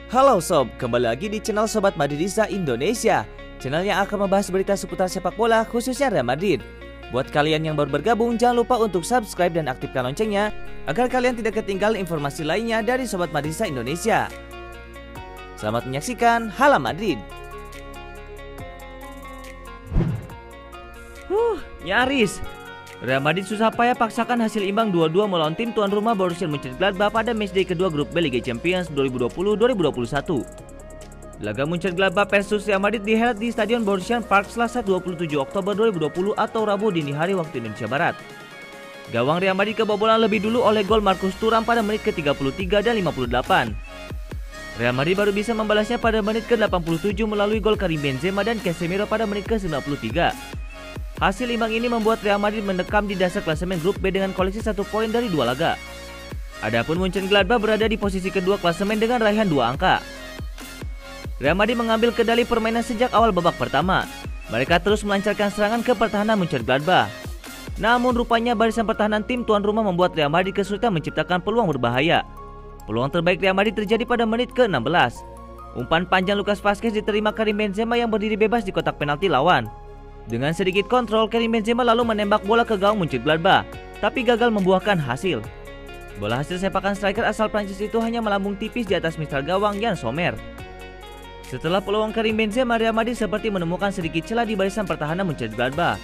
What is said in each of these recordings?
Halo sob, kembali lagi di channel Sobat Madridista Indonesia, channel yang akan membahas berita seputar sepak bola khususnya Real Madrid. Buat kalian yang baru bergabung, jangan lupa untuk subscribe dan aktifkan loncengnya agar kalian tidak ketinggalan informasi lainnya dari Sobat Madridista Indonesia. Selamat menyaksikan Hala Madrid. Nyaris Real Madrid susah payah paksakan hasil imbang 2-2 melawan tim tuan rumah Borussia Mönchengladbach pada matchday kedua grup B Liga Champions 2020-2021. Laga Mönchengladbach versus Real Madrid dihelat di Stadion Borussia Park Selasa 27 Oktober 2020 atau Rabu dini hari waktu Indonesia Barat. Gawang Real Madrid kebobolan lebih dulu oleh gol Marcus Thuram pada menit ke-33 dan 58. Real Madrid baru bisa membalasnya pada menit ke-87 melalui gol Karim Benzema dan Casemiro pada menit ke-93. Hasil imbang ini membuat Real Madrid mendekam di dasar klasemen grup B dengan koleksi 1 poin dari 2 laga. Adapun Mönchengladbach berada di posisi kedua klasemen dengan raihan 2 angka. Real Madrid mengambil kendali permainan sejak awal babak pertama. Mereka terus melancarkan serangan ke pertahanan Mönchengladbach. Namun rupanya barisan pertahanan tim tuan rumah membuat Real Madrid kesulitan menciptakan peluang berbahaya. Peluang terbaik Real Madrid terjadi pada menit ke-16. Umpan panjang Lucas Vazquez diterima Karim Benzema yang berdiri bebas di kotak penalti lawan. Dengan sedikit kontrol, Karim Benzema lalu menembak bola ke gawang Mönchengladbach, tapi gagal membuahkan hasil. Bola hasil sepakan striker asal Prancis itu hanya melambung tipis di atas misal gawang Yann Sommer. Setelah peluang Karim Benzema, Real Madrid seperti menemukan sedikit celah di barisan pertahanan Mönchengladbach.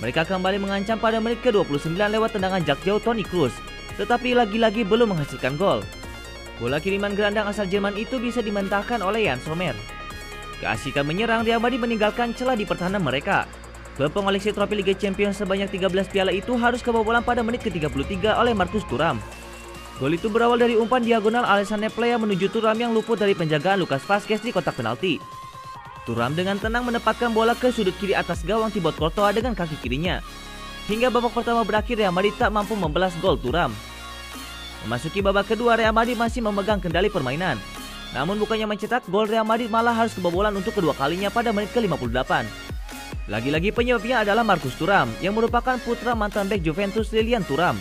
Mereka kembali mengancam pada menit ke-29 lewat tendangan jarak jauh Toni Kroos, tetapi lagi-lagi belum menghasilkan gol. Bola kiriman gelandang asal Jerman itu bisa dimentahkan oleh Yann Sommer. Keasikan menyerang Real Madrid meninggalkan celah di pertahanan mereka. Klub pengoleksi trofi Liga Champions sebanyak 13 piala itu harus kebobolan pada menit ke-33 oleh Marcus Thuram. Gol itu berawal dari umpan diagonal Alessandro Plea menuju Thuram yang luput dari penjagaan Lucas Vazquez di kotak penalti. Thuram dengan tenang menempatkan bola ke sudut kiri atas gawang Thibaut Courtois dengan kaki kirinya. Hingga babak pertama berakhir, Real Madrid tak mampu membalas gol Thuram. Memasuki babak kedua, Real Madrid masih memegang kendali permainan. Namun bukannya mencetak gol, Real Madrid malah harus kebobolan untuk kedua kalinya pada menit ke-58. Lagi-lagi penyebabnya adalah Marcus Thuram yang merupakan putra mantan bek Juventus Lilian Thuram.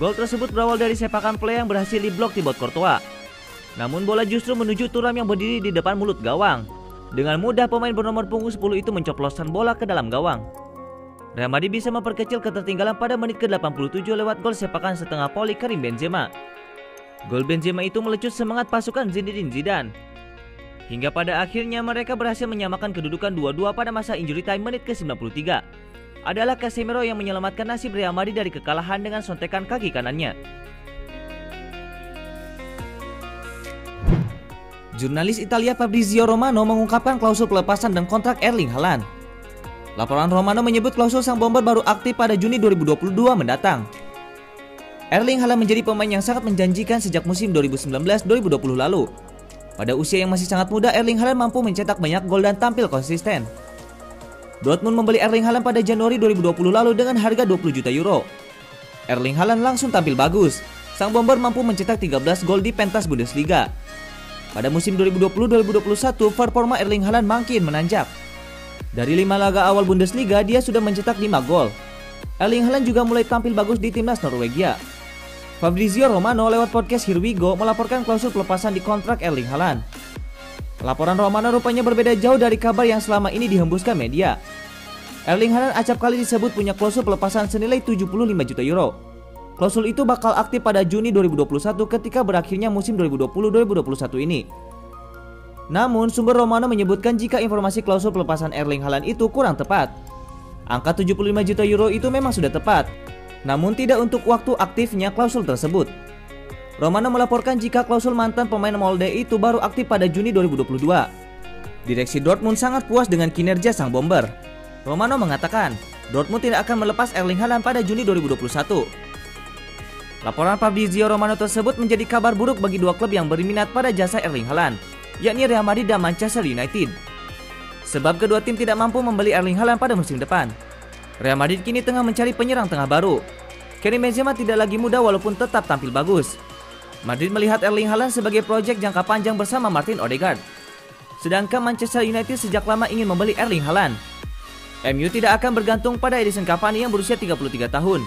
Gol tersebut berawal dari sepakan play yang berhasil diblok Thibaut Courtois. Namun bola justru menuju Thuram yang berdiri di depan mulut gawang. Dengan mudah pemain bernomor punggung 10 itu mencoploskan bola ke dalam gawang. Real Madrid bisa memperkecil ketertinggalan pada menit ke-87 lewat gol sepakan setengah poli Karim Benzema. Gol Benzema itu melecut semangat pasukan Zinedine Zidane. Hingga pada akhirnya mereka berhasil menyamakan kedudukan 2-2 pada masa injury time menit ke-93. Adalah Casemiro yang menyelamatkan nasib Real Madrid dari kekalahan dengan sontekan kaki kanannya. Jurnalis Italia Fabrizio Romano mengungkapkan klausul pelepasan dan kontrak Erling Haaland. Laporan Romano menyebut klausul sang bomber baru aktif pada Juni 2022 mendatang. Erling Haaland menjadi pemain yang sangat menjanjikan sejak musim 2019-2020 lalu. Pada usia yang masih sangat muda, Erling Haaland mampu mencetak banyak gol dan tampil konsisten. Dortmund membeli Erling Haaland pada Januari 2020 lalu dengan harga 20 juta euro. Erling Haaland langsung tampil bagus. Sang bomber mampu mencetak 13 gol di pentas Bundesliga. Pada musim 2020-2021, performa Erling Haaland makin menanjak. Dari 5 laga awal Bundesliga, dia sudah mencetak 5 gol. Erling Haaland juga mulai tampil bagus di timnas Norwegia. Fabrizio Romano lewat podcast Here We Go melaporkan klausul pelepasan di kontrak Erling Haaland. Laporan Romano rupanya berbeda jauh dari kabar yang selama ini dihembuskan media. Erling Haaland acap kali disebut punya klausul pelepasan senilai 75 juta euro. Klausul itu bakal aktif pada Juni 2021 ketika berakhirnya musim 2020-2021 ini. Namun sumber Romano menyebutkan jika informasi klausul pelepasan Erling Haaland itu kurang tepat. Angka 75 juta euro itu memang sudah tepat, namun tidak untuk waktu aktifnya klausul tersebut. Romano melaporkan jika klausul mantan pemain Molde itu baru aktif pada Juni 2022. Direksi Dortmund sangat puas dengan kinerja sang bomber. Romano mengatakan, Dortmund tidak akan melepas Erling Haaland pada Juni 2021. Laporan Fabrizio Romano tersebut menjadi kabar buruk bagi dua klub yang berminat pada jasa Erling Haaland, yakni Real Madrid dan Manchester United. Sebab kedua tim tidak mampu membeli Erling Haaland pada musim depan. Real Madrid kini tengah mencari penyerang tengah baru. Karim Benzema tidak lagi muda walaupun tetap tampil bagus. Madrid melihat Erling Haaland sebagai proyek jangka panjang bersama Martin Odegaard. Sedangkan Manchester United sejak lama ingin membeli Erling Haaland. MU tidak akan bergantung pada Edinson Cavani yang berusia 33 tahun.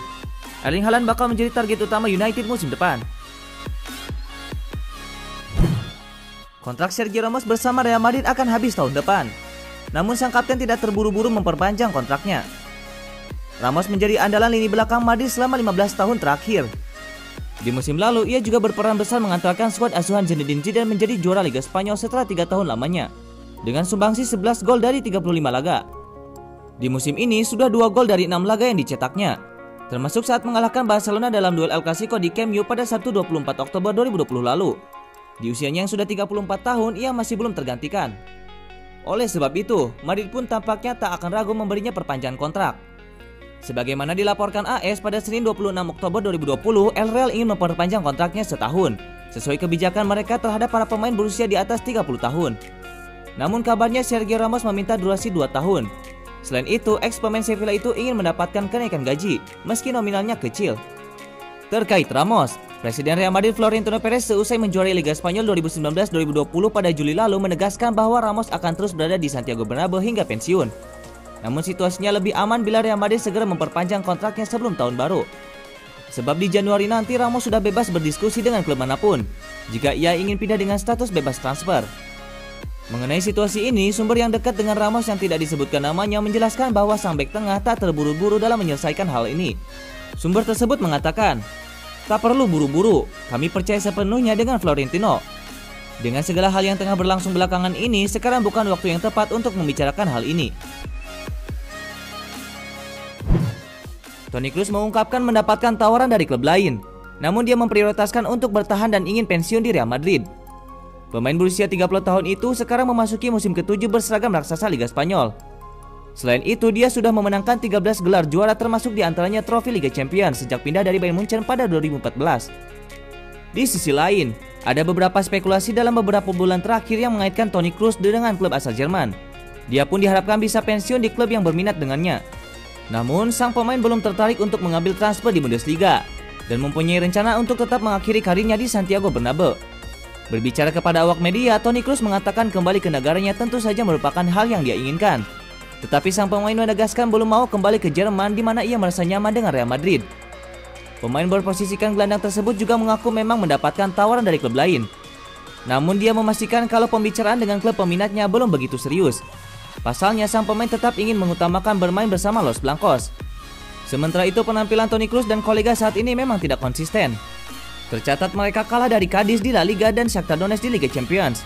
Erling Haaland bakal menjadi target utama United musim depan. Kontrak Sergio Ramos bersama Real Madrid akan habis tahun depan. Namun sang kapten tidak terburu-buru memperpanjang kontraknya. Ramos menjadi andalan lini belakang Madrid selama 15 tahun terakhir. Di musim lalu, ia juga berperan besar mengantarkan skuad asuhan Zinedine Zidane menjadi juara Liga Spanyol setelah 3 tahun lamanya, dengan sumbangsi 11 gol dari 35 laga. Di musim ini, sudah 2 gol dari 6 laga yang dicetaknya, termasuk saat mengalahkan Barcelona dalam duel El Clasico di Camp Nou pada Sabtu 24 Oktober 2020 lalu. Di usianya yang sudah 34 tahun, ia masih belum tergantikan. Oleh sebab itu, Madrid pun tampaknya tak akan ragu memberinya perpanjangan kontrak. Sebagaimana dilaporkan AS pada Senin 26 Oktober 2020, El Real ingin memperpanjang kontraknya setahun, sesuai kebijakan mereka terhadap para pemain berusia di atas 30 tahun. Namun kabarnya Sergio Ramos meminta durasi 2 tahun. Selain itu, ex-pemain Sevilla itu ingin mendapatkan kenaikan gaji, meski nominalnya kecil. Terkait Ramos, Presiden Real Madrid Florentino Perez seusai menjuarai Liga Spanyol 2019-2020 pada Juli lalu menegaskan bahwa Ramos akan terus berada di Santiago Bernabeu hingga pensiun. Namun situasinya lebih aman bila Real Madrid segera memperpanjang kontraknya sebelum tahun baru. Sebab di Januari nanti Ramos sudah bebas berdiskusi dengan klub manapun jika ia ingin pindah dengan status bebas transfer. Mengenai situasi ini, sumber yang dekat dengan Ramos yang tidak disebutkan namanya menjelaskan bahwa sang bek tengah tak terburu-buru dalam menyelesaikan hal ini. Sumber tersebut mengatakan, "Tak perlu buru-buru, kami percaya sepenuhnya dengan Florentino. Dengan segala hal yang tengah berlangsung belakangan ini, sekarang bukan waktu yang tepat untuk membicarakan hal ini." Toni Kroos mengungkapkan mendapatkan tawaran dari klub lain, namun dia memprioritaskan untuk bertahan dan ingin pensiun di Real Madrid. Pemain berusia 30 tahun itu sekarang memasuki musim ke-7 berseragam raksasa Liga Spanyol. Selain itu, dia sudah memenangkan 13 gelar juara termasuk diantaranya trofi Liga Champions sejak pindah dari Bayern Munchen pada 2014. Di sisi lain, ada beberapa spekulasi dalam beberapa bulan terakhir yang mengaitkan Toni Kroos dengan klub asal Jerman. Dia pun diharapkan bisa pensiun di klub yang berminat dengannya. Namun, sang pemain belum tertarik untuk mengambil transfer di Bundesliga dan mempunyai rencana untuk tetap mengakhiri karirnya di Santiago Bernabeu. Berbicara kepada awak media, Toni Kroos mengatakan kembali ke negaranya tentu saja merupakan hal yang dia inginkan. Tetapi sang pemain menegaskan belum mau kembali ke Jerman di mana ia merasa nyaman dengan Real Madrid. Pemain berposisikan gelandang tersebut juga mengaku memang mendapatkan tawaran dari klub lain. Namun dia memastikan kalau pembicaraan dengan klub peminatnya belum begitu serius. Pasalnya sang pemain tetap ingin mengutamakan bermain bersama Los Blancos. Sementara itu penampilan Toni Kroos dan kolega saat ini memang tidak konsisten. Tercatat mereka kalah dari Cadiz di La Liga dan Shakhtar Donetsk di Liga Champions.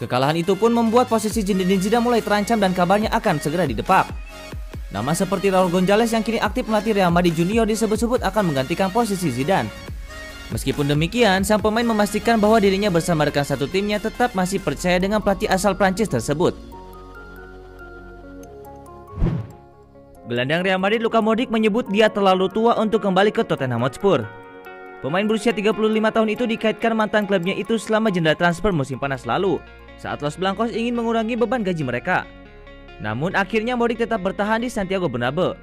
Kekalahan itu pun membuat posisi Zinedine Zidane mulai terancam dan kabarnya akan segera didepak. Nama seperti Raul Gonzalez yang kini aktif melatih Real Madrid Junior disebut-sebut akan menggantikan posisi Zidane. Meskipun demikian, sang pemain memastikan bahwa dirinya bersama rekan satu timnya tetap masih percaya dengan pelatih asal Prancis tersebut. Gelandang Real Madrid Luka Modric menyebut dia terlalu tua untuk kembali ke Tottenham Hotspur. Pemain berusia 35 tahun itu dikaitkan mantan klubnya itu selama jendela transfer musim panas lalu, saat Los Blancos ingin mengurangi beban gaji mereka. Namun akhirnya Modric tetap bertahan di Santiago Bernabeu.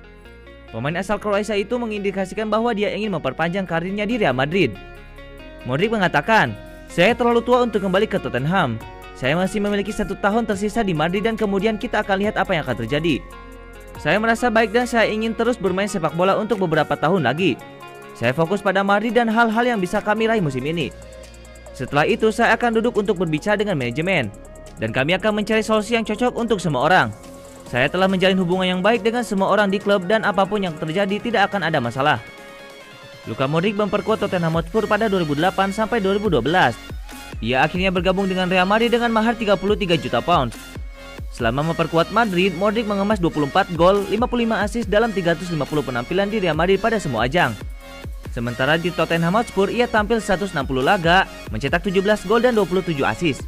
Pemain asal Kroasia itu mengindikasikan bahwa dia ingin memperpanjang karirnya di Real Madrid. Modric mengatakan, "Saya terlalu tua untuk kembali ke Tottenham. Saya masih memiliki 1 tahun tersisa di Madrid dan kemudian kita akan lihat apa yang akan terjadi. Saya merasa baik dan saya ingin terus bermain sepak bola untuk beberapa tahun lagi. Saya fokus pada Madrid dan hal-hal yang bisa kami raih musim ini. Setelah itu saya akan duduk untuk berbicara dengan manajemen dan kami akan mencari solusi yang cocok untuk semua orang. Saya telah menjalin hubungan yang baik dengan semua orang di klub dan apapun yang terjadi tidak akan ada masalah." Luka Modric memperkuat Tottenham Hotspur pada 2008 sampai 2012. Ia akhirnya bergabung dengan Real Madrid dengan mahar 33 juta pounds. Selama memperkuat Madrid, Modric mengemas 24 gol, 55 assist dalam 350 penampilan di Real Madrid pada semua ajang. Sementara di Tottenham Hotspur ia tampil 160 laga, mencetak 17 gol dan 27 assist.